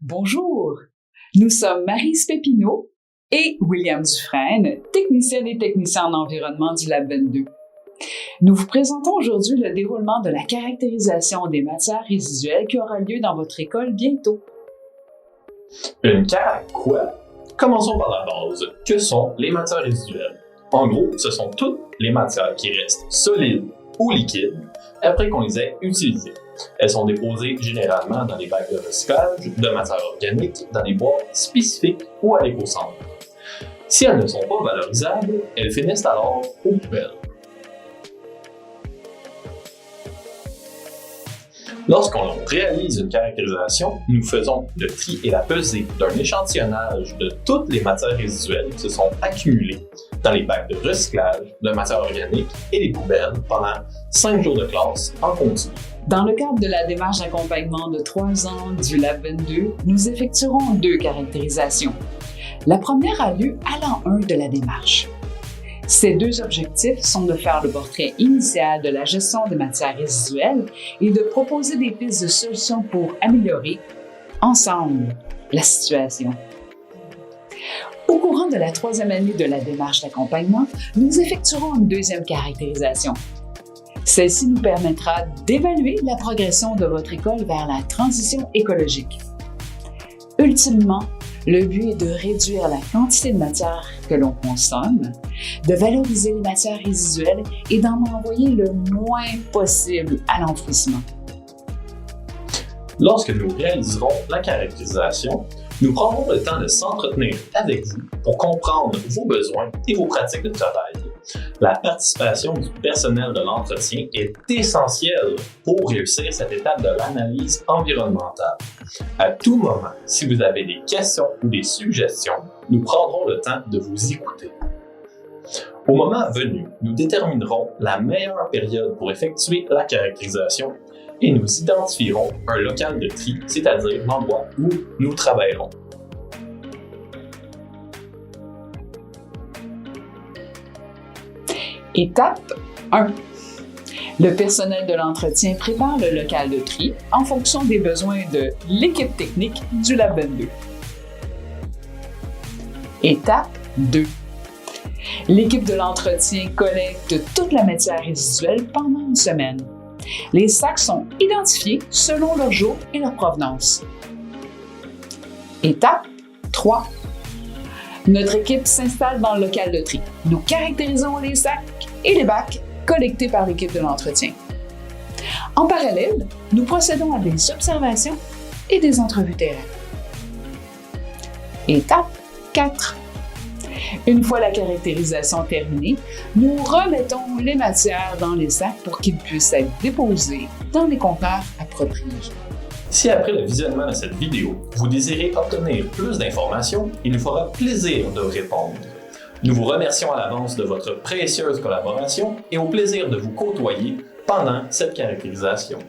Bonjour, nous sommes Maryse Pépineau et William Dufresne, technicienne et technicien en environnement du Lab 22. Nous vous présentons aujourd'hui le déroulement de la caractérisation des matières résiduelles qui aura lieu dans votre école bientôt. Une carac quoi? Commençons par la base. Que sont les matières résiduelles? En gros, ce sont toutes les matières qui restent solides ou liquides après qu'on les ait utilisées. Elles sont déposées généralement dans les bacs de recyclage de matières organiques, dans des boîtes spécifiques ou à l'éco-centre. Si elles ne sont pas valorisables, elles finissent alors aux poubelles. Lorsqu'on réalise une caractérisation, nous faisons le tri et la pesée d'un échantillonnage de toutes les matières résiduelles qui se sont accumulées dans les bacs de recyclage de matières organiques et les poubelles pendant 5 jours de classe en continu. Dans le cadre de la démarche d'accompagnement de 3 ans du Lab 22, nous effectuerons 2 caractérisations. La première a lieu à l'an 1 de la démarche. Ces 2 objectifs sont de faire le portrait initial de la gestion des matières résiduelles et de proposer des pistes de solutions pour améliorer, ensemble, la situation. Au courant de la 3e année de la démarche d'accompagnement, nous effectuerons une 2e caractérisation. Celle-ci nous permettra d'évaluer la progression de votre école vers la transition écologique. Ultimement, le but est de réduire la quantité de matière que l'on consomme, de valoriser les matières résiduelles et d'en envoyer le moins possible à l'enfouissement. Lorsque nous réaliserons la caractérisation, nous prendrons le temps de s'entretenir avec vous pour comprendre vos besoins et vos pratiques de travail. La participation du personnel de l'entretien est essentielle pour réussir cette étape de l'analyse environnementale. À tout moment, si vous avez des questions ou des suggestions, nous prendrons le temps de vous écouter. Au moment venu, nous déterminerons la meilleure période pour effectuer la caractérisation et nous identifierons un local de tri, c'est-à-dire l'endroit où nous travaillerons. Étape 1. Le personnel de l'entretien prépare le local de tri en fonction des besoins de l'équipe technique du Lab 22. Étape 2. L'équipe de l'entretien collecte toute la matière résiduelle pendant une semaine. Les sacs sont identifiés selon leur jour et leur provenance. Étape 3. Notre équipe s'installe dans le local de tri. Nous caractérisons les sacs et les bacs collectés par l'équipe de l'entretien. En parallèle, nous procédons à des observations et des entrevues terrain. Étape 4. Une fois la caractérisation terminée, nous remettons les matières dans les sacs pour qu'ils puissent être déposés dans les conteneurs appropriés. Si après le visionnement de cette vidéo, vous désirez obtenir plus d'informations, il nous fera plaisir de répondre. Nous vous remercions à l'avance de votre précieuse collaboration et au plaisir de vous côtoyer pendant cette caractérisation.